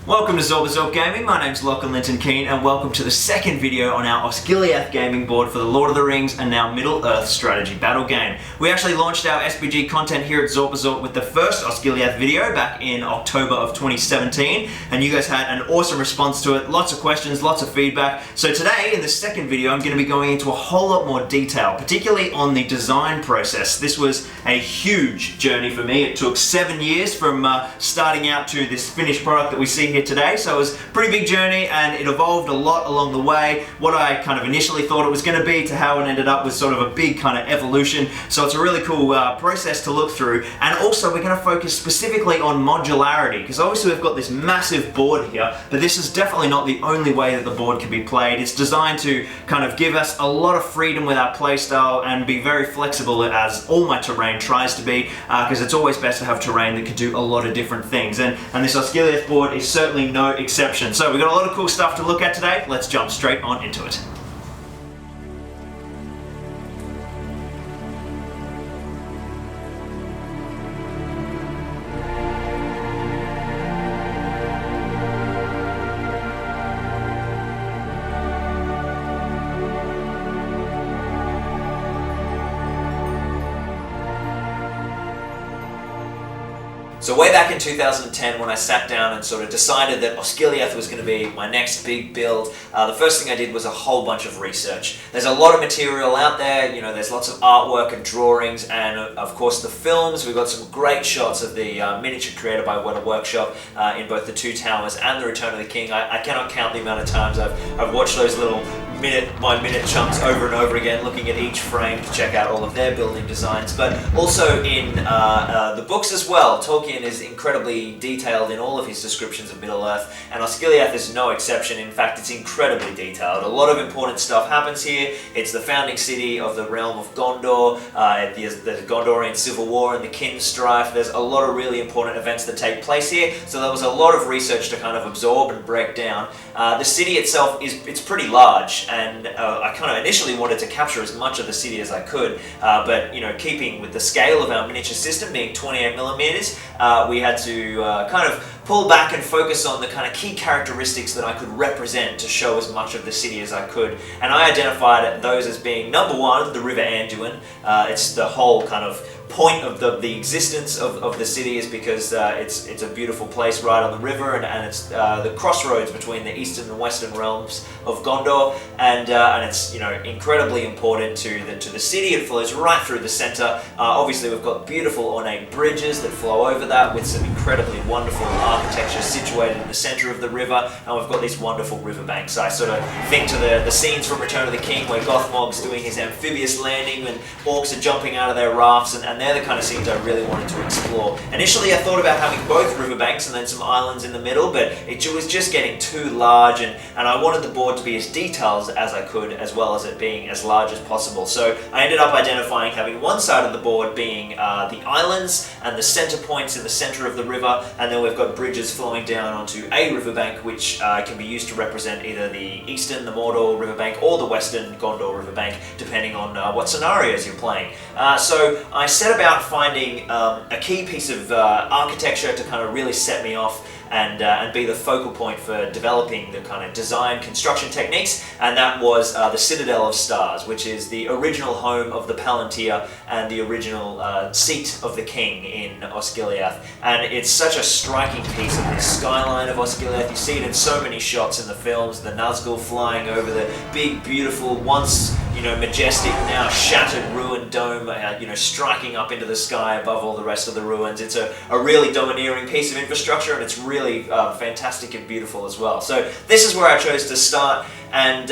Welcome to Zorpazorp Gaming, my name's Lachlan Linton Keane and welcome to the second video on our Osgiliath Gaming board for the Lord of the Rings and now Middle-earth strategy battle game. We actually launched our SPG content here at Zorpazorp with the first Osgiliath video back in October of 2017 and you guys had an awesome response to it, lots of questions, lots of feedback. So today in the second video I'm going to be going into a whole lot more detail, particularly on the design process. This was a huge journey for me. It took 7 years from starting out to this finished product that we see here today, so it was a pretty big journey and it evolved a lot along the way. What I kind of initially thought it was going to be to how it ended up was sort of a big kind of evolution, so it's a really cool process to look through. And also we're going to focus specifically on modularity, because obviously we've got this massive board here, but this is definitely not the only way that the board can be played. It's designed to kind of give us a lot of freedom with our playstyle and be very flexible, as all my terrain tries to be, because it's always best to have terrain that can do a lot of different things, and this Osgiliath board is certainly no exception. So we've got a lot of cool stuff to look at today. Let's jump straight on into it. So way back in 2010 when I sat down and sort of decided that Osgiliath was going to be my next big build, the first thing I did was a whole bunch of research. There's a lot of material out there, you know, there's lots of artwork and drawings and of course the films. We've got some great shots of the miniature created by Weta Workshop in both the Two Towers and the Return of the King. I cannot count the amount of times I've watched those little minute chunks over and over again, looking at each frame to check out all of their building designs. But also in the books as well, Tolkien is incredibly detailed in all of his descriptions of Middle-earth, and Osgiliath is no exception. In fact, it's incredibly detailed. A lot of important stuff happens here. It's the founding city of the realm of Gondor, the Gondorian Civil War and the Kin strife. There's a lot of really important events that take place here, so there was a lot of research to kind of absorb and break down. The city itself it's pretty large, and I kind of initially wanted to capture as much of the city as I could, but you know, keeping with the scale of our miniature system being 28mm, we had to kind of pull back and focus on the kind of key characteristics that I could represent to show as much of the city as I could. And I identified those as being, number one, the River Anduin. It's the whole kind of point of the existence of the city is because it's a beautiful place right on the river, and it's the crossroads between the eastern and western realms of Gondor, and it's, you know, incredibly important to the city. It flows right through the center. Obviously we've got beautiful ornate bridges that flow over that with some incredibly wonderful architecture situated in the center of the river, and we've got these wonderful riverbanks. I sort of think to the scenes from Return of the King where Gothmog's doing his amphibious landing and orcs are jumping out of their rafts, and they're the kind of scenes I really wanted to explore. Initially I thought about having both riverbanks and then some islands in the middle, but it was just getting too large, and I wanted the board to be as detailed as I could, as well as it being as large as possible. So I ended up identifying having one side of the board being the islands and the center points in the center of the river, and then we've got bridges flowing down onto a riverbank which can be used to represent either the eastern, the Mordor riverbank, or the western Gondor riverbank, depending on what scenarios you're playing. So I set about finding a key piece of architecture to kind of really set me off and be the focal point for developing the kind of design construction techniques, and that was the Citadel of Stars, which is the original home of the Palantir and the original seat of the king in Osgiliath. And it's such a striking piece of this skyline of Osgiliath. You see it in so many shots in the films, the Nazgul flying over the big, beautiful, once, you know, majestic, now shattered ruined dome, you know, striking up into the sky above all the rest of the ruins. It's a really domineering piece of infrastructure, and it's really fantastic and beautiful as well. So this is where I chose to start, and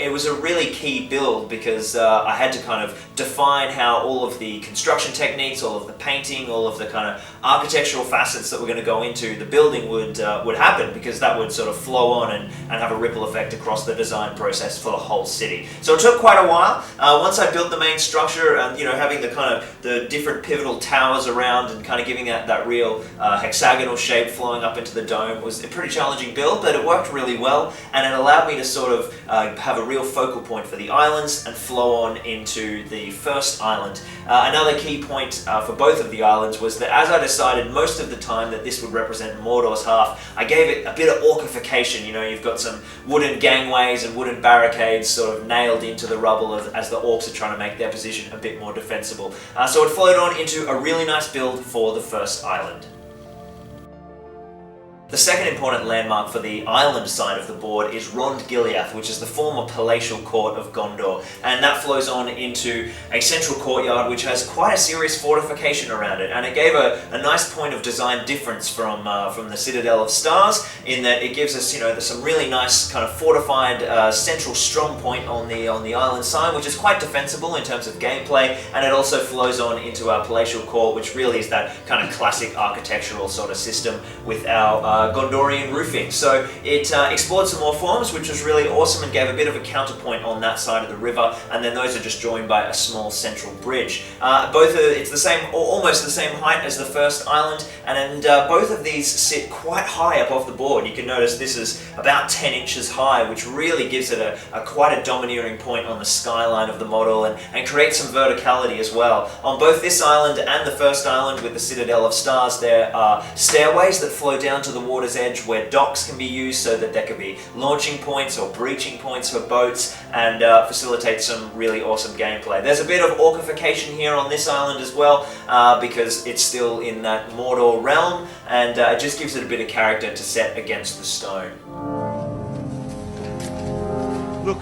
it was a really key build because I had to kind of define how all of the construction techniques, all of the painting, all of the kind of architectural facets that we're going to go into the building would happen, because that would sort of flow on and have a ripple effect across the design process for the whole city. So it took quite a while. Once I built the main structure and, having the kind of the different pivotal towers around and kind of giving that real hexagonal shape flowing up into the dome was a pretty challenging build, but it worked really well, and it allowed me to sort of have a real focal point for the islands and flow on into the first island. Another key point for both of the islands was that as I decided most of the time that this would represent Mordor's half, I gave it a bit of orcification. You've got some wooden gangways and wooden barricades sort of nailed into the rubble as the orcs are trying to make their position a bit more defensible. So it flowed on into a really nice build for the first island. The second important landmark for the island side of the board is Osgiliath, which is the former palatial court of Gondor, and that flows on into a central courtyard which has quite a serious fortification around it, and it gave a nice point of design difference from the Citadel of Stars, in that it gives us some really nice kind of fortified central strong point on the island side, which is quite defensible in terms of gameplay, and it also flows on into our palatial court, which really is that kind of classic architectural sort of system with our Gondorian roofing. So it explored some more forms, which was really awesome, and gave a bit of a counterpoint on that side of the river, and then those are just joined by a small central bridge. It's the same, or almost the same height as the first island, and both of these sit quite high up off the board. You can notice this is about 10 inches high, which really gives it quite a domineering point on the skyline of the model, and creates some verticality as well. On both this island and the first island with the Citadel of Stars, there are stairways that flow down to the water's edge where docks can be used so that there could be launching points or breaching points for boats, and facilitate some really awesome gameplay. There's a bit of orcification here on this island as well, because it's still in that Mordor realm, and it just gives it a bit of character to set against the stone. Look,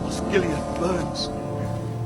Osgiliath burns.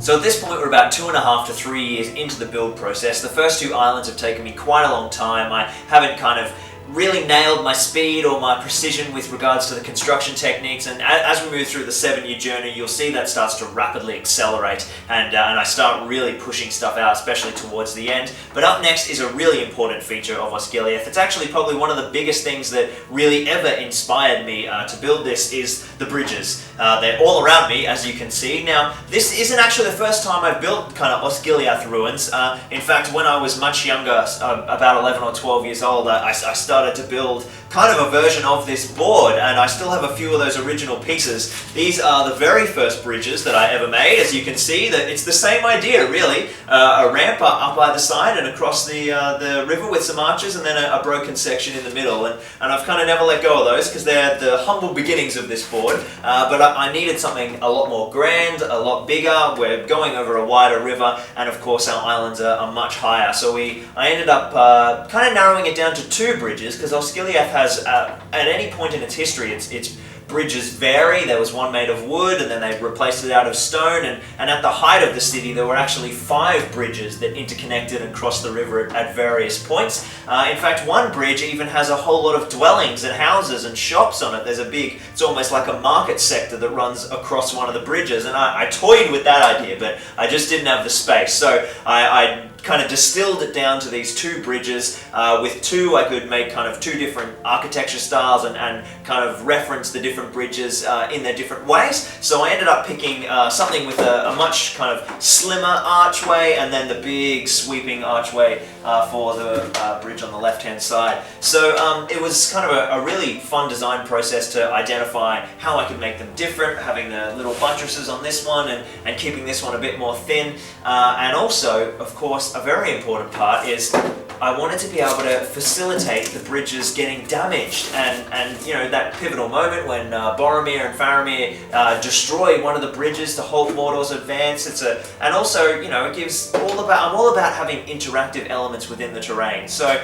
So at this point we're about 2.5 to 3 years into the build process. The first two islands have taken me quite a long time. I haven't kind of really nailed my speed or my precision with regards to the construction techniques, and as we move through the 7-year journey, you'll see that starts to rapidly accelerate, and I start really pushing stuff out, especially towards the end. But up next is a really important feature of Osgiliath. It's actually probably one of the biggest things that really ever inspired me to build this, is the bridges. They're all around me, as you can see. Now, this isn't actually the first time I've built kind of Osgiliath ruins. In fact, when I was much younger, about 11 or 12 years old, I started to build kind of a version of this board, and I still have a few of those original pieces. These are the very first bridges that I ever made. As you can see, that it's the same idea really, a ramp up either side and across the river with some arches, and then a broken section in the middle, and I've kind of never let go of those because they're the humble beginnings of this board, but I needed something a lot more grand, a lot bigger. We're going over a wider river, and of course our islands are much higher, so I ended up kind of narrowing it down to 2 bridges, because Osgiliath has, at any point in its history, its bridges vary. There was one made of wood, and then they replaced it out of stone, and at the height of the city there were actually 5 bridges that interconnected and crossed the river at various points. In fact, one bridge even has a whole lot of dwellings and houses and shops on it. There's a big, it's almost like a market sector that runs across one of the bridges, and I toyed with that idea, but I just didn't have the space, so I kind of distilled it down to these 2 bridges. With 2 I could make kind of 2 different architecture styles and kind of reference the different bridges in their different ways. So I ended up picking something with a much kind of slimmer archway, and then the big sweeping archway for the bridge on the left hand side. So it was kind of a really fun design process to identify how I could make them different, having the little buttresses on this one and keeping this one a bit more thin, and also of course a very important part is I wanted to be able to facilitate the bridges getting damaged, and you know, that pivotal moment when Boromir and Faramir destroy one of the bridges to halt Mordor's advance. And also, you know, it gives I'm all about having interactive elements within the terrain. So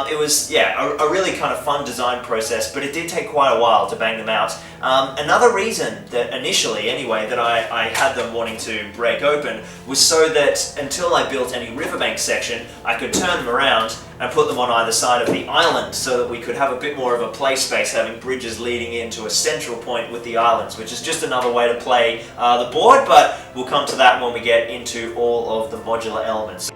it was, yeah, a really kind of fun design process, but it did take quite a while to bang them out. Another reason that initially, anyway, that I had them wanting to break open was so that until I built any riverbank section, I could turn them around and put them on either side of the island so that we could have a bit more of a play space, having bridges leading into a central point with the islands, which is just another way to play the board, but we'll come to that when we get into all of the modular elements.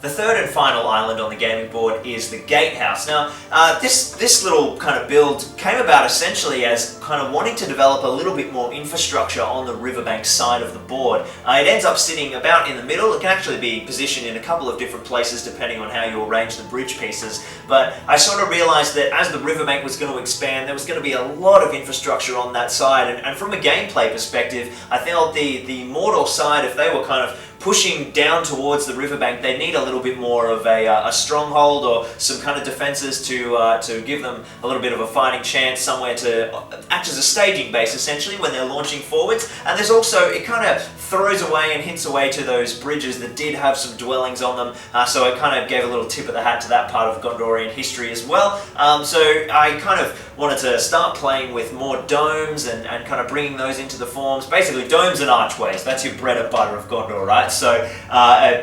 The third and final island on the gaming board is the Gatehouse. Now, this little kind of build came about essentially as kind of wanting to develop a little bit more infrastructure on the Riverbank side of the board. It ends up sitting about in the middle. It can actually be positioned in a couple of different places depending on how you arrange the bridge pieces. But I sort of realized that as the Riverbank was going to expand, there was going to be a lot of infrastructure on that side. And from a gameplay perspective, I felt the Mordor side, if they were kind of pushing down towards the riverbank, they need a little bit more of a stronghold or some kind of defenses to give them a little bit of a fighting chance, somewhere to act as a staging base essentially when they're launching forwards. And there's also, it kind of throws away and hints away to those bridges that did have some dwellings on them, so it kind of gave a little tip of the hat to that part of Gondorian history as well. So I kind of wanted to start playing with more domes and kind of bringing those into the forms. Basically domes and archways, that's your bread and butter of Gondor, right? So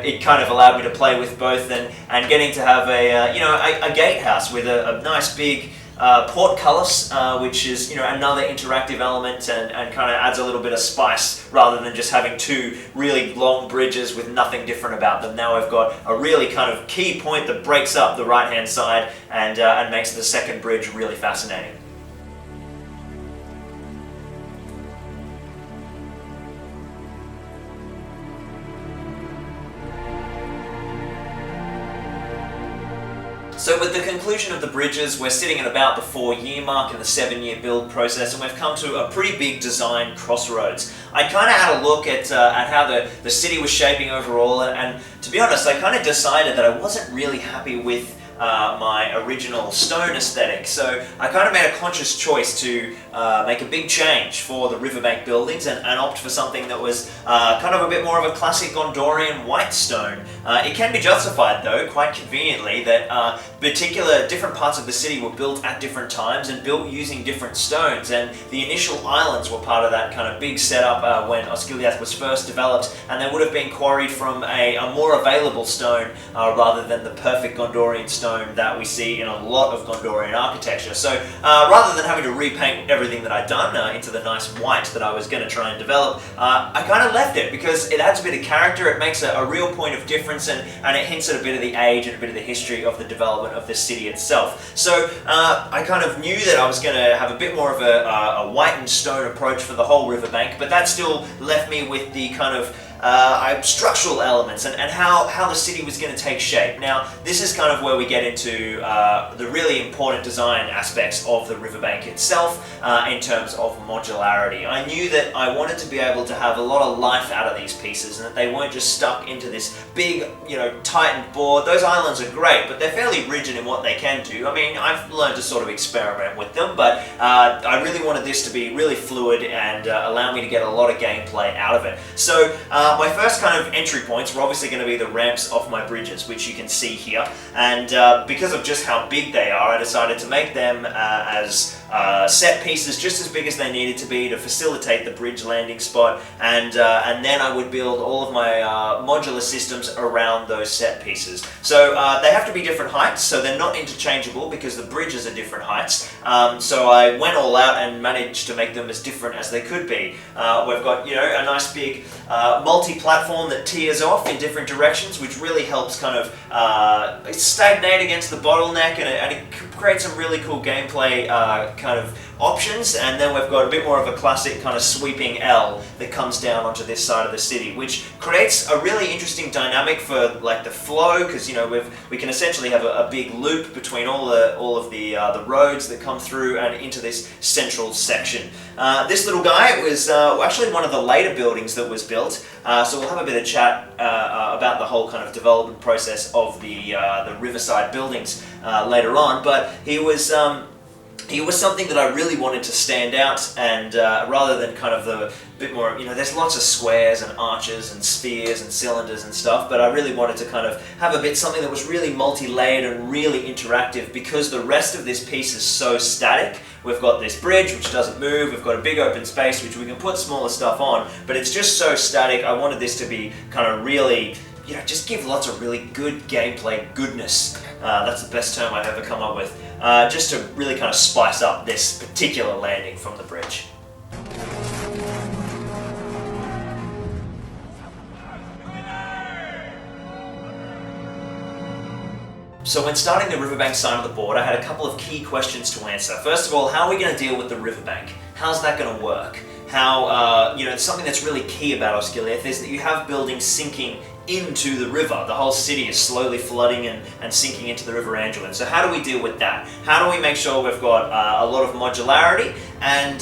it kind of allowed me to play with both and getting to have a gatehouse with a nice big portcullis, which is another interactive element and kind of adds a little bit of spice rather than just having two really long bridges with nothing different about them. Now I've got a really kind of key point that breaks up the right hand side and makes the second bridge really fascinating. So with the conclusion of the bridges, we're sitting at about the 4-year mark in the 7-year build process, and we've come to a pretty big design crossroads. I kind of had a look at how the city was shaping overall, and to be honest, I kind of decided that I wasn't really happy with my original stone aesthetic. So I kind of made a conscious choice to make a big change for the Riverbank buildings and opt for something that was kind of a bit more of a classic Gondorian white stone. It can be justified though, quite conveniently, that different parts of the city were built at different times and built using different stones, and the initial islands were part of that kind of big setup when Osgiliath was first developed, and they would have been quarried from a more available stone rather than the perfect Gondorian stone that we see in a lot of Gondorian architecture. So rather than having to repaint everything that I'd done into the nice white that I was going to try and develop, I kind of left it because it adds a bit of character, it makes a real point of difference, and it hints at a bit of the age and a bit of the history of the development of the city itself. So I kind of knew that I was going to have a bit more of a white and stone approach for the whole riverbank, but that still left me with the kind of structural elements and how the city was going to take shape. Now, this is kind of where we get into the really important design aspects of the riverbank itself in terms of modularity. I knew that I wanted to be able to have a lot of life out of these pieces and that they weren't just stuck into this big, tightened board. Those islands are great, but they're fairly rigid in what they can do. I mean, I've learned to sort of experiment with them, but I really wanted this to be really fluid and allow me to get a lot of gameplay out of it. So my first kind of entry points were obviously going to be the ramps off my bridges, which you can see here, and because of just how big they are, I decided to make them as set pieces just as big as they needed to be to facilitate the bridge landing spot, and then I would build all of my modular systems around those set pieces. So they have to be different heights, so they're not interchangeable because the bridges are different heights. So I went all out and managed to make them as different as they could be. We've got a nice big multi-platform that tears off in different directions, which really helps kind of stagnate against the bottleneck, and it creates some really cool gameplay kind of options. And then we've got a bit more of a classic kind of sweeping L that comes down onto this side of the city, which creates a really interesting dynamic for like the flow, because we can essentially have a big loop between all of the roads that come through and into this central section. This little guy was actually one of the later buildings that was built, so we'll have a bit of chat about the whole kind of development process of the riverside buildings later on, but he was something that I really wanted to stand out, and rather than kind of the bit more, there's lots of squares and arches and spheres and cylinders and stuff, but I really wanted to kind of have something that was really multi-layered and really interactive, because the rest of this piece is so static. We've got this bridge which doesn't move, we've got a big open space which we can put smaller stuff on, but it's just so static. I wanted this to be kind of really, just give lots of really good gameplay goodness. That's the best term I've ever come up with. Just to really kind of spice up this particular landing from the bridge. So when starting the Riverbank side of the board, I had a couple of key questions to answer. First of all, how are we going to deal with the Riverbank? How's that going to work? How, something that's really key about Osgiliath is that you have buildings sinking into the river. The whole city is slowly flooding and sinking into the River Angelin. So how do we deal with that? How do we make sure we've got a lot of modularity and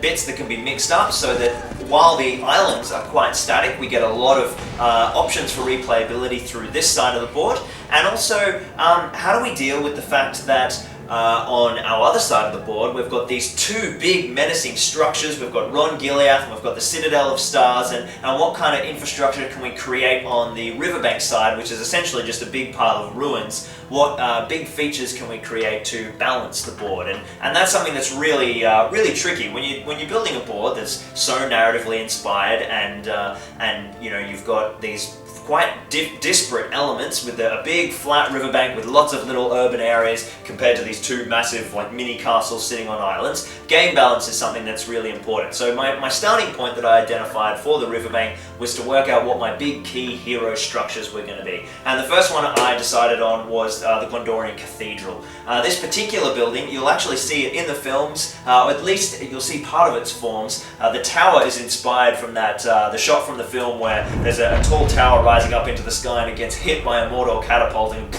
bits that can be mixed up so that while the islands are quite static, we get a lot of options for replayability through this side of the board? And also, how do we deal with the fact that on our other side of the board, we've got these two big menacing structures. We've got Osgiliath and we've got the Citadel of Stars, and what kind of infrastructure can we create on the Riverbank side, which is essentially just a big pile of ruins? What big features can we create to balance the board? And that's something that's really tricky when you're building a board that's so narratively inspired, and you've got these quite disparate elements with a big flat riverbank with lots of little urban areas compared to these two massive mini castles sitting on islands. Game balance is something that's really important. So my starting point that I identified for the riverbank was to work out what my big key hero structures were going to be. And the first one I decided on was the Gondorian Cathedral. This particular building, you'll actually see it in the films, or at least you'll see part of its forms. The tower is inspired from the shot from the film where there's a tall tower rising up into the sky and it gets hit by a mortar catapult and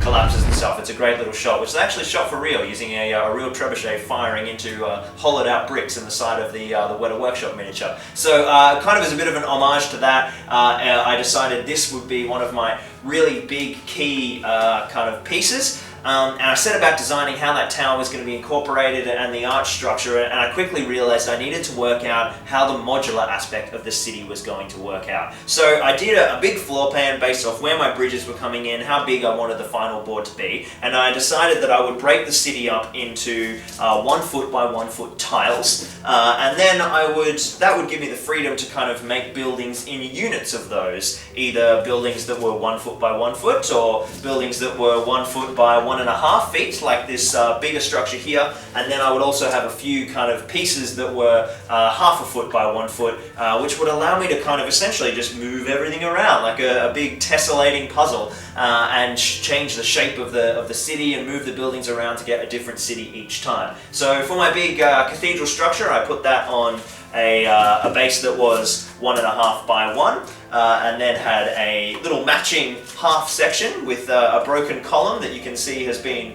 collapses and stuff. It's a great little shot, which is actually shot for real using a real trebuchet firing into hollowed out bricks in the side of the Weta Workshop miniature. So kind of as a bit of an homage to that, I decided this would be one of my really big key kind of pieces. And I set about designing how that tower was going to be incorporated and the arch structure, and I quickly realized I needed to work out how the modular aspect of the city was going to work out. So I did a big floor plan based off where my bridges were coming in, how big I wanted the final board to be, and I decided that I would break the city up into 1 foot by 1 foot tiles, and then that would give me the freedom to kind of make buildings in units of those, either buildings that were 1 foot by 1 foot or buildings that were 1 foot by 1.5 feet, like this bigger structure here, and then I would also have a few kind of pieces that were 1/2 foot by 1 foot, which would allow me to kind of essentially just move everything around like a big tessellating puzzle, and change the shape of the city and move the buildings around to get a different city each time. So for my big cathedral structure, I put that on a base that was 1.5 by 1, and then had a little matching half section with a broken column that you can see has been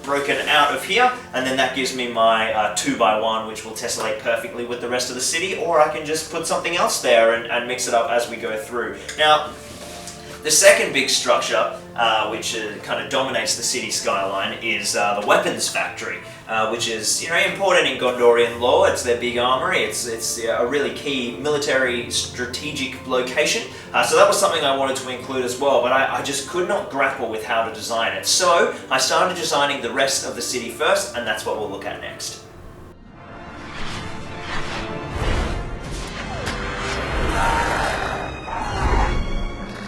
broken out of here, and then that gives me my 2 by 1, which will tessellate perfectly with the rest of the city, or I can just put something else there and mix it up as we go through. Now, the second big structure, which kind of dominates the city skyline, is the weapons factory, which is important in Gondorian lore. It's their big armory. It's a really key military strategic location. So that was something I wanted to include as well, but I just could not grapple with how to design it. So I started designing the rest of the city first, and that's what we'll look at next.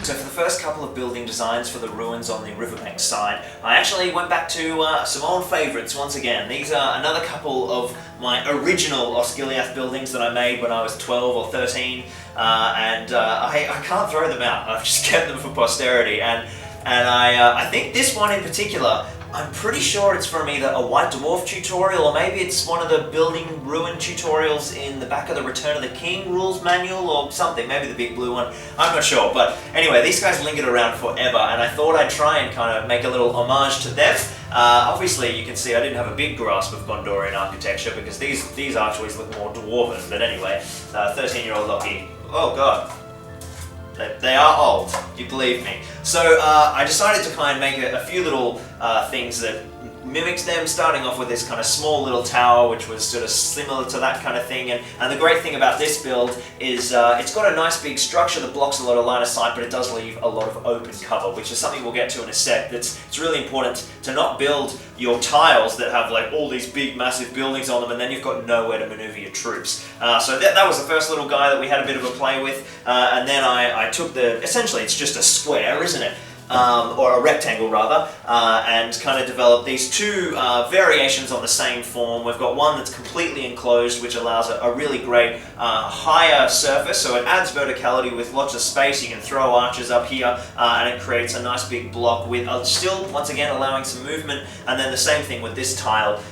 So for the first couple of building designs for the ruins on the Riverbank side, I actually went back to some old favourites once again. These are another couple of my original Osgiliath buildings that I made when I was 12 or 13, and I can't throw them out. I've just kept them for posterity, and I think this one in particular, I'm pretty sure it's from either a White Dwarf tutorial or maybe it's one of the building ruin tutorials in the back of the Return of the King rules manual or something, maybe the big blue one, I'm not sure. But anyway, these guys lingered around forever, and I thought I'd try and kind of make a little homage to them. Obviously you can see I didn't have a big grasp of Gondorian architecture because these archways look more dwarven, but anyway, 13-year-old Lockie, oh god. They are old, you believe me. So I decided to kind of make a few little things that mimics them, starting off with this kind of small little tower which was sort of similar to that kind of thing, and the great thing about this build is it's got a nice big structure that blocks a lot of line of sight, but it does leave a lot of open cover, which is something we'll get to in a sec. It's really important to not build your tiles that have like all these big massive buildings on them and then you've got nowhere to maneuver your troops. So that was the first little guy that we had a bit of a play with, and then I took essentially it's just a square, isn't it? or a rectangle rather, and kind of develop these two variations on the same form. We've got one that's completely enclosed, which allows a really great higher surface, so it adds verticality with lots of space. You can throw arches up here, and it creates a nice big block with still, once again, allowing some movement. And then the same thing with this tile.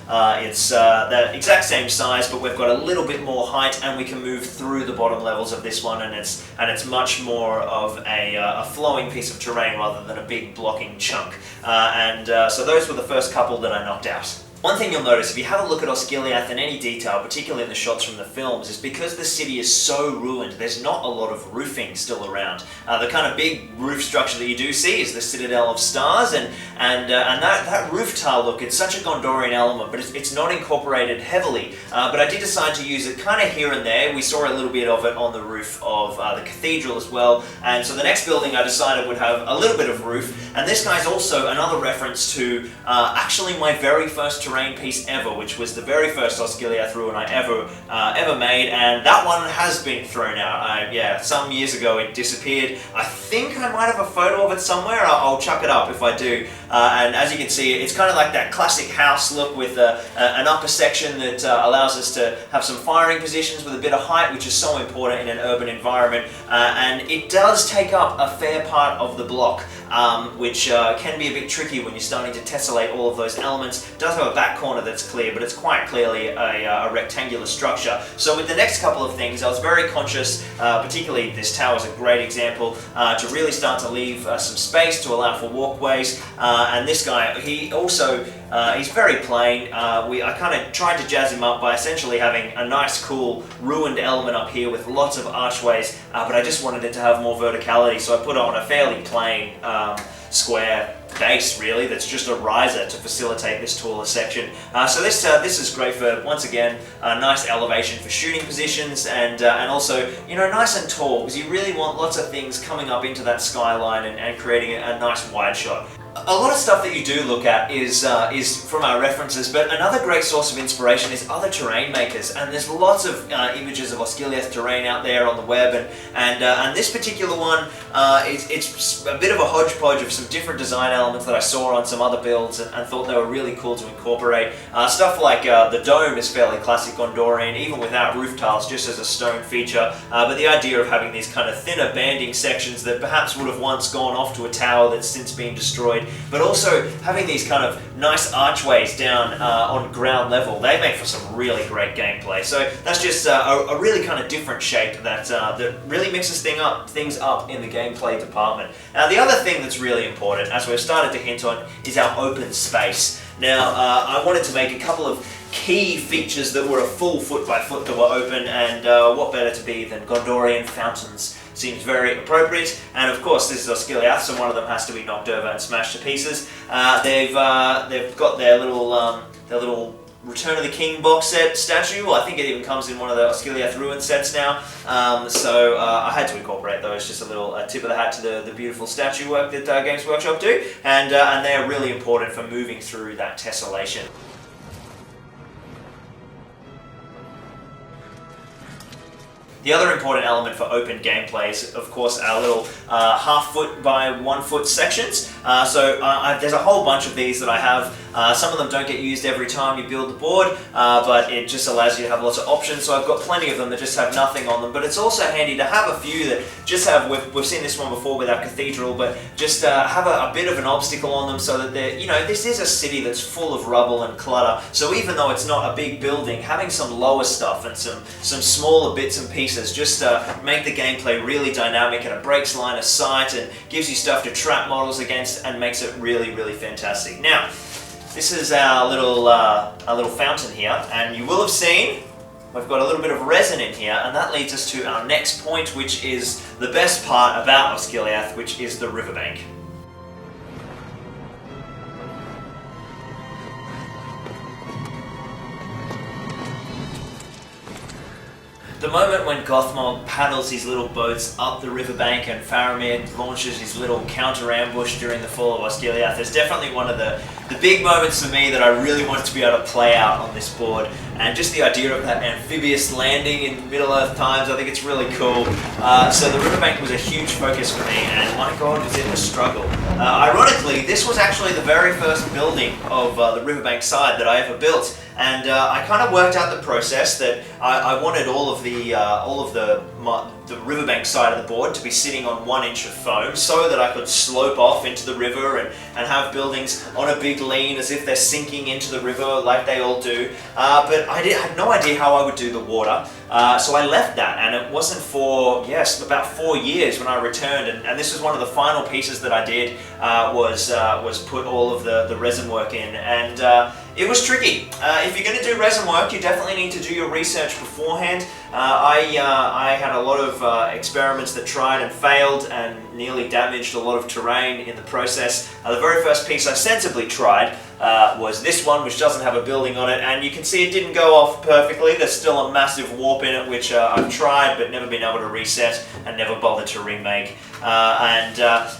It's the exact same size, but we've got a little bit more height, and we can move through the bottom levels of this one, and it's much more of a flowing piece of terrain rather than a big blocking chunk. So those were the first couple that I knocked out. One thing you'll notice if you have a look at Osgiliath in any detail, particularly in the shots from the films, is because the city is so ruined, there's not a lot of roofing still around. The kind of big roof structure that you do see is the Citadel of Stars, and that roof tile look, it's such a Gondorian element, but it's not incorporated heavily. But I did decide to use it kind of here and there. We saw a little bit of it on the roof of the cathedral as well, and so the next building I decided would have a little bit of roof, and this guy's also another reference to actually my very first terrain piece ever, which was the very first Osgiliath ruin I ever made, and that one has been thrown out. Yeah, some years ago it disappeared. I think I might have a photo of it somewhere. I'll chuck it up if I do. And as you can see, it's kind of like that classic house look with an upper section that allows us to have some firing positions with a bit of height, which is so important in an urban environment. And it does take up a fair part of the block, which can be a bit tricky when you're starting to tessellate all of those elements. It does have a back corner that's clear, but it's quite clearly a rectangular structure. So with the next couple of things, I was very conscious, particularly this tower is a great example, to really start to leave some space to allow for walkways. And this guy, he also, he's very plain. I kind of tried to jazz him up by essentially having a nice, cool, ruined element up here with lots of archways, but I just wanted it to have more verticality, so I put it on a fairly plain square base, really, that's just a riser to facilitate this taller section. So this is great for, once again, a nice elevation for shooting positions, and also, you know, nice and tall, because you really want lots of things coming up into that skyline and creating a nice wide shot. A lot of stuff that you do look at is from our references, but another great source of inspiration is other terrain makers, and there's lots of images of Osgiliath terrain out there on the web, and this particular one, it's a bit of a hodgepodge of some different design elements that I saw on some other builds and thought they were really cool to incorporate. Stuff like the dome is fairly classic Gondorian, even without roof tiles, just as a stone feature, but the idea of having these kind of thinner banding sections that perhaps would have once gone off to a tower that's since been destroyed, but also having these kind of nice archways down on ground level, they make for some really great gameplay. So that's just a really kind of different shape that really mixes things up in the gameplay department. Now the other thing that's really important, as we've started to hint on, is our open space. Now I wanted to make a couple of key features that were a full foot by foot that were open, and what better to be than Gondorian fountains. Seems very appropriate, and of course this is Osgiliath, so one of them has to be knocked over and smashed to pieces. They've got their little Return of the King box set statue. I think it even comes in one of the Osgiliath Ruin sets now. So I had to incorporate those. Just a little tip of the hat to the beautiful statue work that Games Workshop do, and they're really important for moving through that tessellation. The other important element for open gameplay is, of course, our little half foot by 1 foot sections. There's a whole bunch of these that I have. Some of them don't get used every time you build the board, but it just allows you to have lots of options. So I've got plenty of them that just have nothing on them, but it's also handy to have a few that just have, we've seen this one before with our cathedral, but just have a bit of an obstacle on them so that they're, you know, this is a city that's full of rubble and clutter. So even though it's not a big building, having some lower stuff and some smaller bits and pieces just make the gameplay really dynamic, and it breaks line of sight and gives you stuff to trap models against and makes it really, really fantastic. Now, this is our little fountain here, and you will have seen we've got a little bit of resin in here, and that leads us to our next point, which is the best part about Osgiliath, which is the Riverbank. The moment when Gothmog paddles his little boats up the riverbank and Faramir launches his little counter-ambush during the fall of Osgiliath is definitely one of the big moments for me that I really wanted to be able to play out on this board. and just the idea of that amphibious landing in Middle-earth times, I think it's really cool. So the Riverbank was a huge focus for me, and my god, was it a struggle. Ironically, this was actually the very first building of the Riverbank side that I ever built. And I kind of worked out the process that I wanted all of the Riverbank side of the board to be sitting on 1 inch of foam so that I could slope off into the river and have buildings on a big lean as if they're sinking into the river like they all do. But I had no idea how I would do the water. So I left that, and it wasn't for, yes, about 4 years when I returned, and this was one of the final pieces that I did, was put all of the resin work in, and it was tricky. If you're going to do resin work, you definitely need to do your research beforehand. I had a lot of experiments that tried and failed and nearly damaged a lot of terrain in the process. The very first piece I sensibly tried was this one, which doesn't have a building on it, and you can see it didn't go off perfectly. There's still a massive warp in it, which I've tried but never been able to reset and never bothered to remake.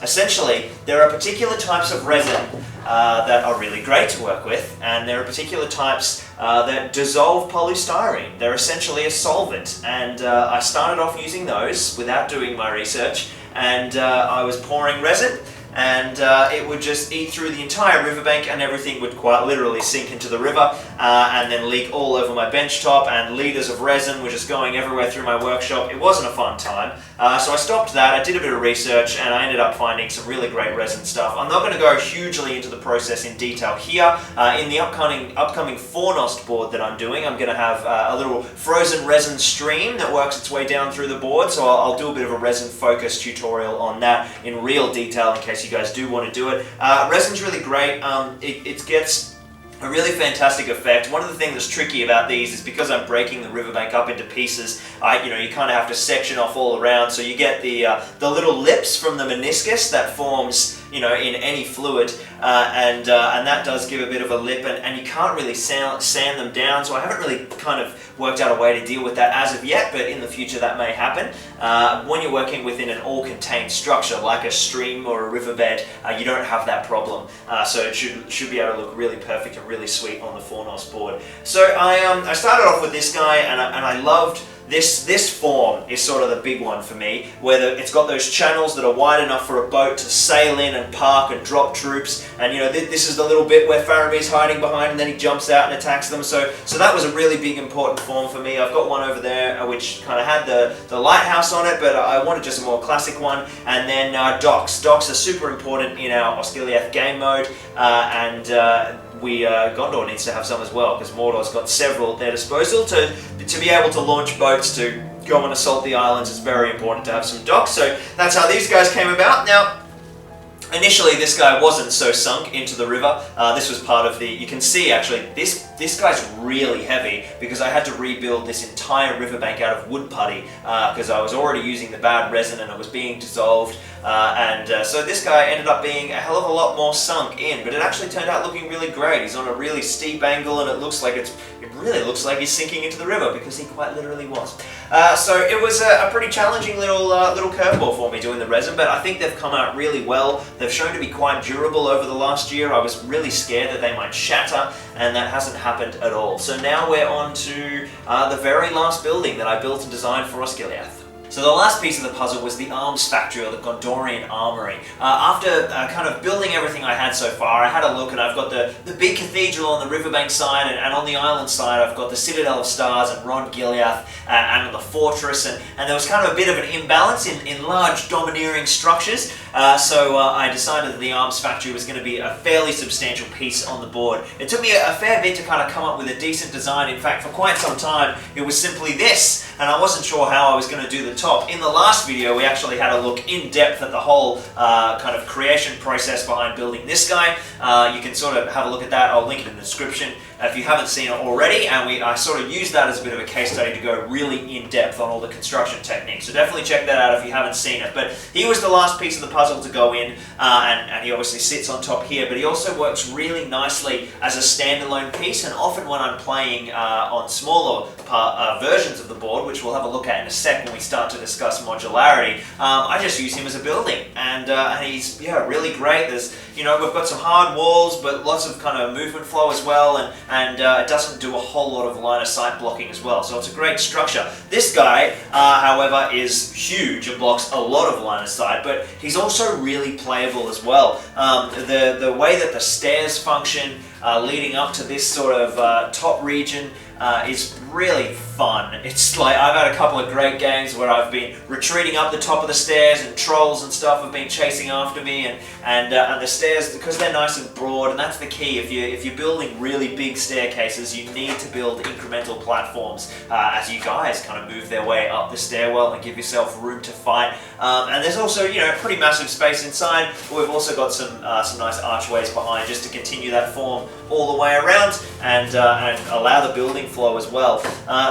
Essentially, there are particular types of resin that are really great to work with, and there are particular types that dissolve polystyrene. They're essentially a solvent, and I started off using those without doing my research, and I was pouring resin, and it would just eat through the entire riverbank, and everything would quite literally sink into the river and then leak all over my bench top, and litres of resin were just going everywhere through my workshop. It wasn't a fun time, so I stopped that. I did a bit of research, and I ended up finding some really great resin stuff. I'm not going to go hugely into the process in detail here. In the upcoming Fornost board that I'm doing, I'm going to have a little frozen resin stream that works its way down through the board, so I'll do a bit of a resin focus tutorial on that in real detail in case you guys do want to do it. Resin's really great. It gets a really fantastic effect. One of the things that's tricky about these is because I'm breaking the riverbank up into pieces, you kind of have to section off all around, so you get the little lips from the meniscus that forms in any fluid, and that does give a bit of a lip, and you can't really sand them down, so I haven't really kind of worked out a way to deal with that as of yet, but in the future that may happen. When you're working within an all-contained structure like a stream or a riverbed, you don't have that problem, so it should be able to look really perfect and really sweet on the Fornos board. So I started off with this guy, and I loved this form is sort of the big one for me, where it's got those channels that are wide enough for a boat to sail in and park and drop troops, and this is the little bit where Farabee's hiding behind, and then he jumps out and attacks them, so that was a really big important form for me. I've got one over there which kind of had the lighthouse on it, but I wanted just a more classic one, and then docks. Docks are super important in our Osgiliath game mode, and Gondor needs to have some as well, because Mordor's got several at their disposal to be able to launch boats to go and assault the islands. It's very important to have some docks, so that's how these guys came about. Now, initially this guy wasn't so sunk into the river. This was part of you can see actually this guy's really heavy because I had to rebuild this entire riverbank out of wood putty because I was already using the bad resin and it was being dissolved. So this guy ended up being a hell of a lot more sunk in, but it actually turned out looking really great. He's on a really steep angle, and it really looks like he's sinking into the river, because he quite literally was. So it was a pretty challenging little curveball for me doing the resin, but I think they've come out really well. They've shown to be quite durable over the last year. I was really scared that they might shatter, and that hasn't happened at all. So now we're on to the very last building that I built and designed for Osgiliath. So the last piece of the puzzle was the arms factory, or the Gondorian armory. After kind of building everything I had so far, I had a look, and I've got the big cathedral on the riverbank side, and on the island side I've got the Citadel of Stars and Osgiliath and the fortress, and there was kind of a bit of an imbalance in large domineering structures, so I decided that the arms factory was going to be a fairly substantial piece on the board. It took me a fair bit to kind of come up with a decent design. In fact, for quite some time it was simply this, and I wasn't sure how I was going to do the top. In the last video we actually had a look in depth at the whole kind of creation process behind building this guy. You can sort of have a look at that. I'll link it in the description if you haven't seen it already, and I sort of used that as a bit of a case study to go really in depth on all the construction techniques, so definitely check that out if you haven't seen it. But he was the last piece of the puzzle puzzle to go in, and he obviously sits on top here, but he also works really nicely as a standalone piece, and often when I'm playing on smaller versions of the board, which we'll have a look at in a sec when we start to discuss modularity, I just use him as a building, and he's really great. There's we've got some hard walls, but lots of kind of movement flow as well, and it doesn't do a whole lot of line of sight blocking as well, so it's a great structure. This guy, however, is huge and blocks a lot of line of sight, but he's also really playable as well. The way that the stairs function leading up to this sort of top region is really fun. It's like I've had a couple of great games where I've been retreating up the top of the stairs and trolls and stuff have been chasing after me, and the stairs, because they're nice and broad, and that's the key. If you're building really big staircases, you need to build incremental platforms as you guys kind of move their way up the stairwell and give yourself room to fight. And there's also pretty massive space inside. But we've also got some nice archways behind just to continue that form all the way around and allow the building flow as well.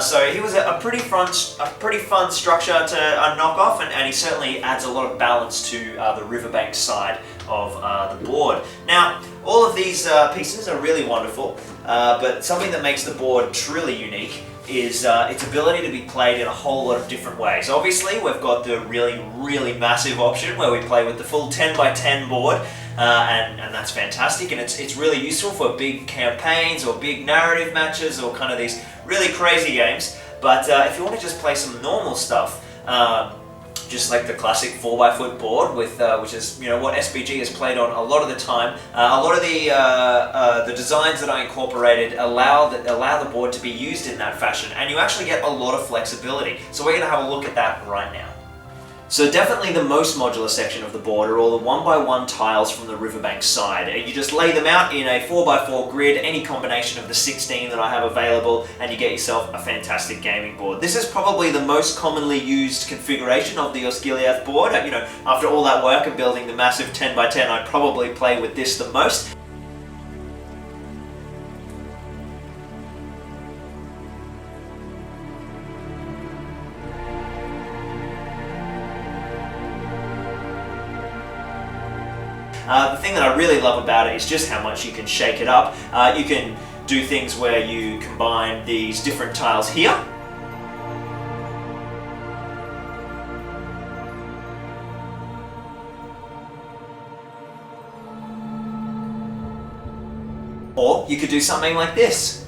So he was a pretty fun structure to knock off, and he certainly adds a lot of balance to the Riverbank side of the board. Now, all of these pieces are really wonderful, but something that makes the board truly unique is its ability to be played in a whole lot of different ways. Obviously, we've got the really massive option where we play with the full 10 by 10 board, and that's fantastic, and it's really useful for big campaigns or big narrative matches or kind of these really crazy games. But if you want to just play some normal stuff, just like the classic 4x4 board, with which is what SBG has played on a lot of the time. A lot of the designs that I incorporated allow the board to be used in that fashion, and you actually get a lot of flexibility. So we're going to have a look at that right now. So definitely the most modular section of the board are all the 1x1 tiles from the Riverbank side. You just lay them out in a 4x4 grid, any combination of the 16 that I have available, and you get yourself a fantastic gaming board. This is probably the most commonly used configuration of the Osgiliath board. After all that work and building the massive 10x10, I'd probably play with this the most. The thing that I really love about it is just how much you can shake it up. You can do things where you combine these different tiles here. Or you could do something like this.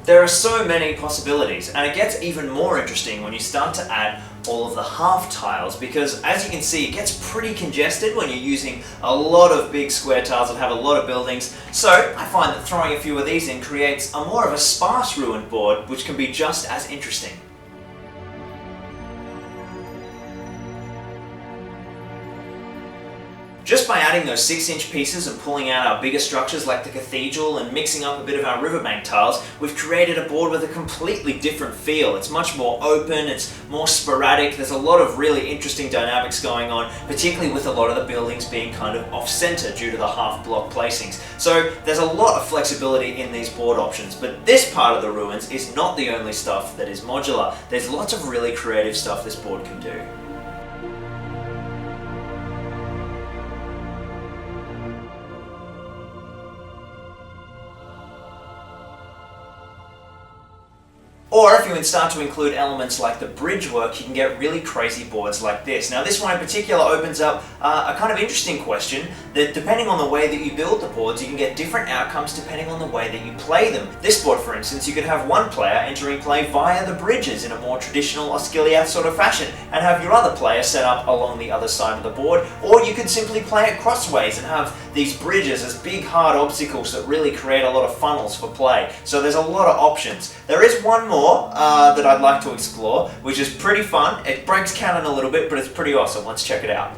There are so many possibilities, and it gets even more interesting when you start to add all of the half tiles, because as you can see, it gets pretty congested when you're using a lot of big square tiles that have a lot of buildings. So I find that throwing a few of these in creates a more of a sparse ruined board, which can be just as interesting. Just by adding those 6-inch pieces and pulling out our bigger structures like the cathedral and mixing up a bit of our Riverbank tiles, we've created a board with a completely different feel. It's much more open, it's more sporadic, there's a lot of really interesting dynamics going on, particularly with a lot of the buildings being kind of off-center due to the half-block placings. So there's a lot of flexibility in these board options, but this part of the ruins is not the only stuff that is modular. There's lots of really creative stuff this board can do. Or if you start to include elements like the bridge work, you can get really crazy boards like this. Now this one in particular opens up a kind of interesting question that depending on the way that you build the boards, you can get different outcomes depending on the way that you play them. This board, for instance, you could have one player entering play via the bridges in a more traditional Osgiliath sort of fashion, and have your other player set up along the other side of the board, or you could simply play it crossways and have these bridges as big hard obstacles that really create a lot of funnels for play. So there's a lot of options. There is one more that I'd like to explore, which is pretty fun. It breaks canon a little bit, but it's pretty awesome. Let's check it out.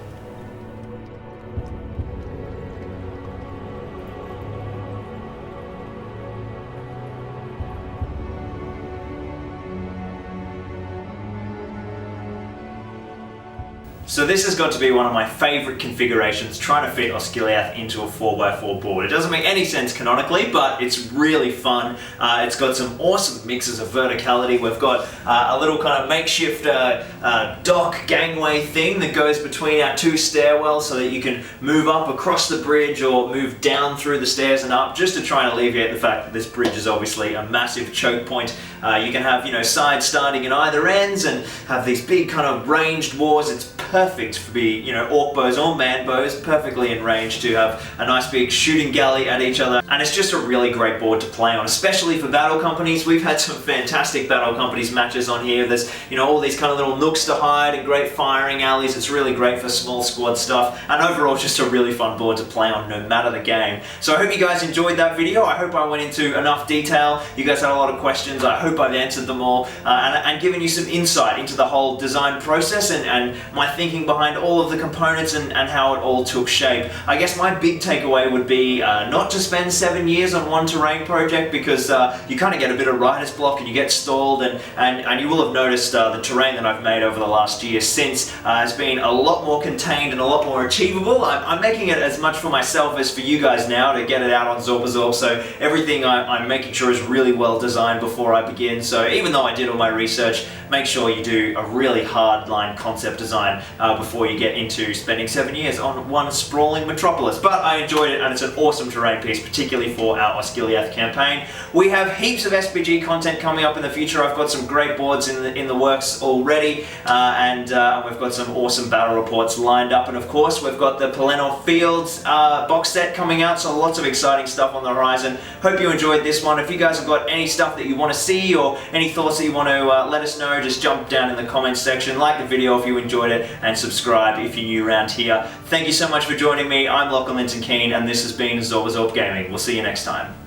So this has got to be one of my favourite configurations, trying to fit Osgiliath into a 4x4 board. It doesn't make any sense canonically, but it's really fun. It's got some awesome mixes of verticality. We've got a little kind of makeshift dock gangway thing that goes between our two stairwells so that you can move up across the bridge or move down through the stairs and up, just to try and alleviate the fact that this bridge is obviously a massive choke point. You can have, sides starting in either ends and have these big kind of ranged wars. It's perfect for orc bows or man bows, perfectly in range to have a nice big shooting galley at each other. And it's just a really great board to play on, especially for battle companies. We've had some fantastic battle companies matches on here. There's, all these kind of little nooks to hide and great firing alleys. It's really great for small squad stuff, and overall just a really fun board to play on no matter the game. So I hope you guys enjoyed that video. I hope I went into enough detail. You guys had a lot of questions. I hope I've answered them all and given you some insight into the whole design process and my thinking behind all of the components and how it all took shape. I guess my big takeaway would be not to spend 7 years on one terrain project, because you kind of get a bit of writer's block and you get stalled, and you will have noticed the terrain that I've made over the last year since has been a lot more contained and a lot more achievable. I'm making it as much for myself as for you guys now to get it out on Zorpazorp, so everything I'm making sure is really well designed before I begin. So even though I did all my research, make sure you do a really hard line concept design before you get into spending 7 years on one sprawling metropolis. But I enjoyed it, and it's an awesome terrain piece, particularly for our Osgiliath campaign. We have heaps of SPG content coming up in the future. I've got some great boards in the works already, and we've got some awesome battle reports lined up, and of course we've got the Pelennor Fields box set coming out, so lots of exciting stuff on the horizon. Hope you enjoyed this one. If you guys have got any stuff that you want to see or any thoughts that you want to let us know, just jump down in the comments section, like the video if you enjoyed it, and subscribe if you're new around here. Thank you so much for joining me. I'm Lachlan Linton Keen, and this has been Zorpazorp Gaming. We'll see you next time.